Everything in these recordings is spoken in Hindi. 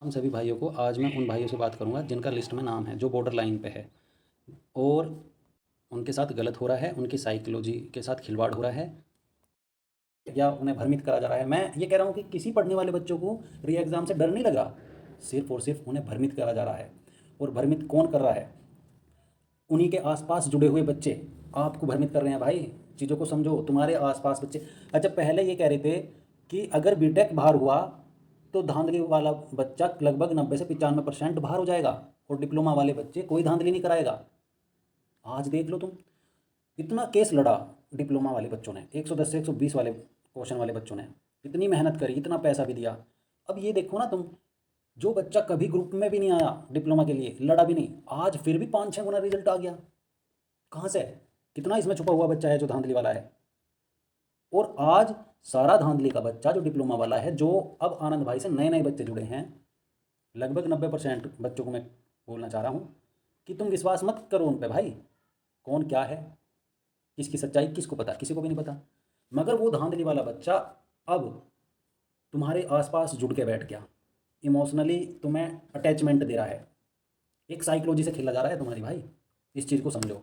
हम सभी भाइयों को आज मैं उन भाइयों से बात करूंगा जिनका लिस्ट में नाम है, जो बॉर्डर लाइन पे है और उनके साथ गलत हो रहा है, उनकी साइकोलॉजी के साथ खिलवाड़ हो रहा है या उन्हें भ्रमित करा जा रहा है। मैं ये कह रहा हूँ कि किसी पढ़ने वाले बच्चों को री एग्ज़ाम से डर नहीं लग रहा, सिर्फ और सिर्फ उन्हें भ्रमित करा जा रहा है। और भ्रमित कौन कर रहा है? उन्हीं के आसपास जुड़े हुए बच्चे आपको भ्रमित कर रहे हैं। भाई चीज़ों को समझो, तुम्हारे आसपास बच्चे। अच्छा, पहले ये कह रहे थे कि अगर बीटेक बाहर हुआ तो धांधली वाला बच्चा लगभग 90 से 95% बाहर हो जाएगा और डिप्लोमा वाले बच्चे कोई धांधली नहीं कराएगा। आज देख लो तुम, इतना केस लड़ा डिप्लोमा वाले बच्चों ने, 110 से 120 वाले क्वेश्चन वाले बच्चों ने, इतनी मेहनत करी, इतना पैसा भी दिया। अब ये देखो ना तुम, जो बच्चा कभी ग्रुप में भी नहीं आया डिप्लोमा के लिए, लड़ा भी नहीं, आज फिर भी 5-6 गुना रिजल्ट आ गया। कहाँ से? कितना इसमें छुपा हुआ बच्चा है जो धांधली वाला है। और आज सारा धांधली का बच्चा जो डिप्लोमा वाला है, जो अब आनंद भाई से नए नए बच्चे जुड़े हैं, लगभग 90% बच्चों को मैं बोलना चाह रहा हूँ कि तुम विश्वास मत करो उन पे। भाई कौन क्या है, किसकी सच्चाई किसको पता? किसी को भी नहीं पता। मगर वो धांधली वाला बच्चा अब तुम्हारे आसपास जुड़ के बैठ गया, इमोशनली तुम्हें अटैचमेंट दे रहा है, एक साइकोलॉजी से खेला जा रहा है तुम्हारी। भाई इस चीज़ को समझो।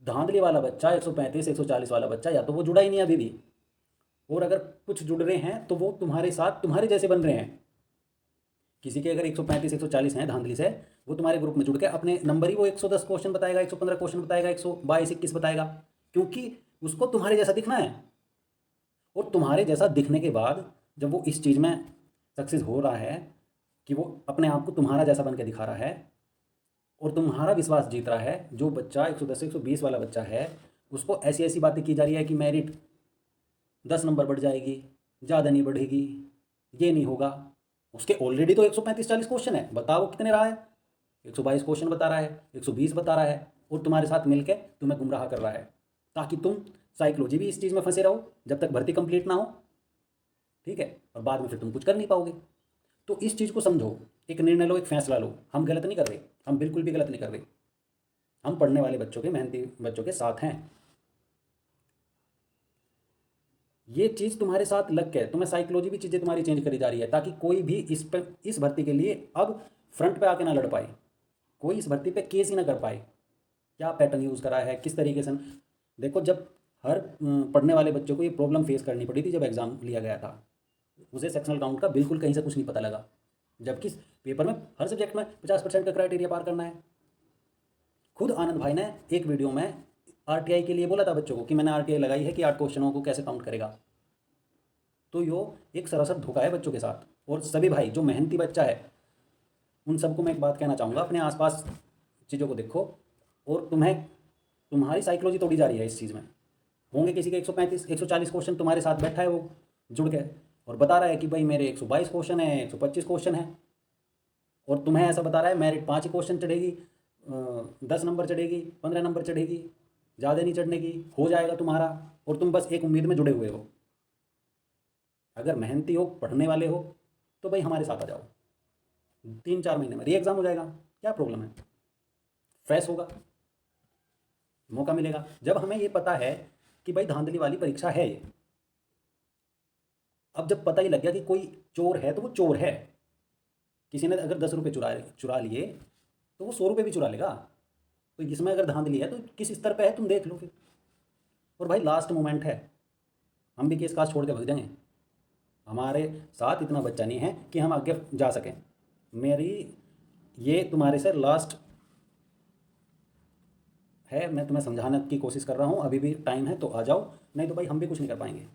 धांधली वाला बच्चा 135 140 वाला बच्चा, या तो वो जुड़ा ही नहीं अभी भी, और अगर कुछ जुड़ रहे हैं तो वो तुम्हारे साथ तुम्हारे जैसे बन रहे हैं। किसी के अगर 135 140 हैं धांधली से, वो तुम्हारे ग्रुप में जुड़ के अपने नंबर ही वो 110 क्वेश्चन बताएगा, 115 क्वेश्चन बताएगा, 122 21 बताएगा, क्योंकि उसको तुम्हारे जैसा दिखना है। और तुम्हारे जैसा दिखने के बाद जब वो इस चीज़ में सक्सेस हो रहा है कि वो अपने आप को तुम्हारा जैसा बन के दिखा रहा है और तुम्हारा विश्वास जीत रहा है, जो बच्चा 110 से 120 वाला बच्चा है, उसको ऐसी ऐसी बातें की जा रही है कि मेरिट 10 नंबर बढ़ जाएगी, ज़्यादा नहीं बढ़ेगी, ये नहीं होगा। उसके ऑलरेडी तो 135 40 क्वेश्चन है, बताओ कितने रहा है? 122 क्वेश्चन बता रहा है, 120 बता रहा है, और तुम्हारे साथ मिलकर तुम्हें गुमराह कर रहा है, ताकि तुम साइकोलॉजी भी इस चीज़ में फंसे रहो जब तक भर्ती कंप्लीट ना हो। ठीक है? और बाद में फिर तुम कुछ कर नहीं पाओगे। तो इस चीज़ को समझो, एक निर्णय लो, एक फैसला लो। हम गलत नहीं कर रहे, हम बिल्कुल भी गलत नहीं कर रहे। हम पढ़ने वाले बच्चों के, मेहनती बच्चों के साथ हैं। ये चीज़ तुम्हारे साथ लग के तुम्हें साइकोलॉजी भी चीज़ें तुम्हारी चेंज करी जा रही है, ताकि कोई भी इस पे, इस भर्ती के लिए अब फ्रंट पे आके ना लड़ पाए, कोई इस भर्ती पे केस ही ना कर पाए। क्या पैटर्न यूज़ करा है, किस तरीके से। देखो, जब हर पढ़ने वाले बच्चों को ये प्रॉब्लम फेस करनी पड़ी थी जब एग्ज़ाम लिया गया था, उसे सेक्शनल काउंट का बिल्कुल कहीं से कुछ नहीं पता लगा, जबकि पेपर में हर सब्जेक्ट में 50% का क्राइटेरिया पार करना है। खुद आनंद भाई ने एक वीडियो में आरटीआई के लिए बोला था बच्चों को कि मैंने आरटीआई लगाई है कि 8 क्वेश्चनों को कैसे काउंट करेगा। तो यो एक सरासर धोखा है बच्चों के साथ। और सभी भाई जो मेहनती बच्चा है, उन सबको मैं एक बात कहना चाहूँगा, अपने आसपास चीज़ों को देखो, और तुम्हारी साइकोलॉजी तोड़ी जा रही है इस चीज़ में। होंगे किसी के 135 140 क्वेश्चन, तुम्हारे साथ बैठा है वो जुड़ के, और बता रहा है कि भाई मेरे 122 क्वेश्चन है, 125 क्वेश्चन है, और तुम्हें ऐसा बता रहा है मेरिट 5 क्वेश्चन चढ़ेगी, 10 नंबर चढ़ेगी, 15 नंबर चढ़ेगी, ज़्यादा नहीं चढ़ने की, हो जाएगा तुम्हारा। और तुम बस एक उम्मीद में जुड़े हुए हो। अगर मेहनती हो, पढ़ने वाले हो, तो भाई हमारे साथ आ जाओ। 3-4 महीने में री एग्ज़ाम हो जाएगा, क्या प्रॉब्लम है? फ्रेश होगा, मौका मिलेगा। जब हमें ये पता है कि भाई धांधली वाली परीक्षा है ये, अब जब पता ही लग गया कि कोई चोर है तो वो चोर है। किसी ने अगर 10 रुपये चुरा चुरा लिए तो वो 100 रुपये भी चुरा लेगा। तो इसमें अगर धांधली है तो किस स्तर पे है तुम देख लो फिर। और भाई लास्ट मोमेंट है, हम भी केस कास छोड़ के भाग जाएंगे। हमारे साथ इतना बच्चा नहीं है कि हम आगे जा सकें। मेरी ये तुम्हारे से लास्ट है, मैं तुम्हें समझाने की कोशिश कर रहा हूँ, अभी भी टाइम है तो आ जाओ, नहीं तो भाई हम भी कुछ नहीं कर पाएंगे।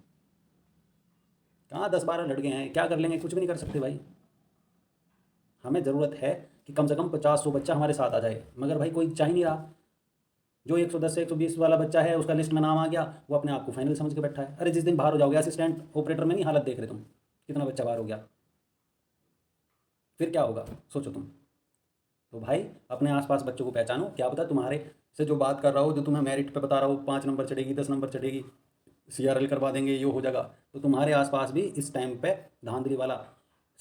कहाँ 10-12 लड़के हैं, क्या कर लेंगे? कुछ भी नहीं कर सकते भाई। हमें ज़रूरत है कि कम से कम 50-100 बच्चा हमारे साथ आ जाए, मगर भाई कोई चाह ही नहीं रहा। जो 110 से 120 वाला बच्चा है, उसका लिस्ट में नाम आ गया, वो अपने आप को फाइनल समझ के बैठा है। अरे जिस दिन बाहर हो जाओगे असिस्टेंट ऑपरेटर में, नहीं हालत देख रहे तुम, कितना बच्चा बाहर हो गया, फिर क्या होगा सोचो तुम। तो भाई अपने आसपास बच्चों को पहचानो। क्या पता तुम्हारे से जो बात कर रहा हो, जो तुम्हें मेरिट पे बता रहा हो, 5 नंबर चढ़ेगी, 10 नंबर चढ़ेगी, सीआरएल करवा देंगे, ये हो जाएगा, तो तुम्हारे आसपास भी इस टाइम पे धांधली वाला।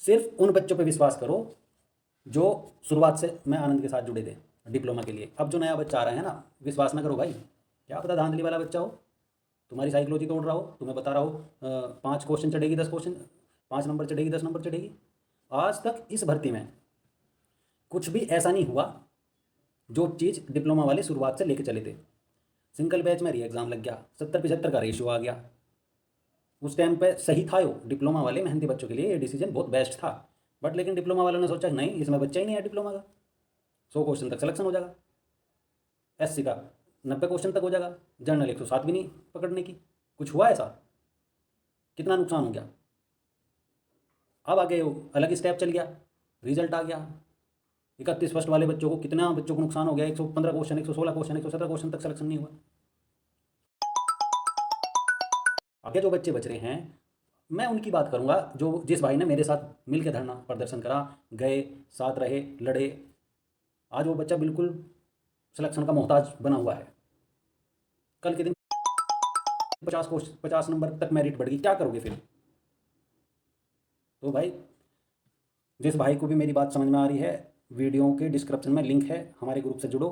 सिर्फ उन बच्चों पे विश्वास करो जो शुरुआत से मैं आनंद के साथ जुड़े थे डिप्लोमा के लिए। अब जो नया बच्चा आ रहा है ना, विश्वास ना करो भाई। क्या पता धांधली वाला बच्चा हो, तुम्हारी साइकोलॉजी तोड़ रहा हो, तुम्हें बता रहा हो 5 क्वेश्चन चढ़ेगी, 10 क्वेश्चन, 5 नंबर चढ़ेगी, 10 नंबर चढ़ेगी। आज तक इस भर्ती में कुछ भी ऐसा नहीं हुआ जो चीज़ डिप्लोमा वाले शुरुआत से लेके चले थे। सिंगल बैच में री एग्ज़ाम लग गया, 70-75 का रेशियो आ गया। उस टाइम पे सही था, यो डिप्लोमा वाले मेहनती बच्चों के लिए ये डिसीजन बहुत बेस्ट था। बट लेकिन डिप्लोमा वालों ने सोचा नहीं, इसमें बच्चा ही नहीं है डिप्लोमा का, 100 क्वेश्चन तक सिलेक्शन हो जाएगा, एससी का 90 क्वेश्चन तक हो जाएगा, जनरल 107 भी नहीं पकड़ने की। कुछ हुआ ऐसा? कितना नुकसान हो गया। अब आगे अलग स्टेप चल गया, रिजल्ट आ गया, 31 फर्स्ट वाले बच्चों को, कितना बच्चों को नुकसान हो गया, 115 क्वेश्चन, 116 क्वेश्चन, 117 क्वेश्चन तक सिलेक्शन नहीं हुआ। आगे जो बच्चे बच रहे हैं, मैं उनकी बात करूंगा, जो जिस भाई ने मेरे साथ मिलकर धरना प्रदर्शन करा, गए, साथ रहे, लड़े, आज वो बच्चा बिल्कुल सिलेक्शन का मोहताज बना हुआ है। कल के दिन 50 नंबर तक मेरिट बढ़ गई, क्या करोगे फिर? तो भाई, जिस भाई को भी मेरी बात समझ में आ रही है, वीडियो के डिस्क्रिप्शन में लिंक है, हमारे ग्रुप से जुड़ो।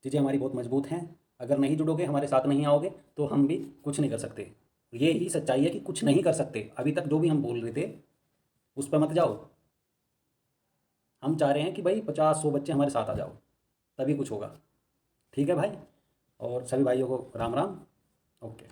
चीज़ें हमारी बहुत मजबूत हैं, अगर नहीं जुड़ोगे, हमारे साथ नहीं आओगे, तो हम भी कुछ नहीं कर सकते। ये ही सच्चाई है कि कुछ नहीं कर सकते। अभी तक जो भी हम बोल रहे थे उस पर मत जाओ। हम चाह रहे हैं कि भाई 50-100 बच्चे हमारे साथ आ जाओ, तभी कुछ होगा। ठीक है भाई, और सभी भाइयों को राम राम। ओके।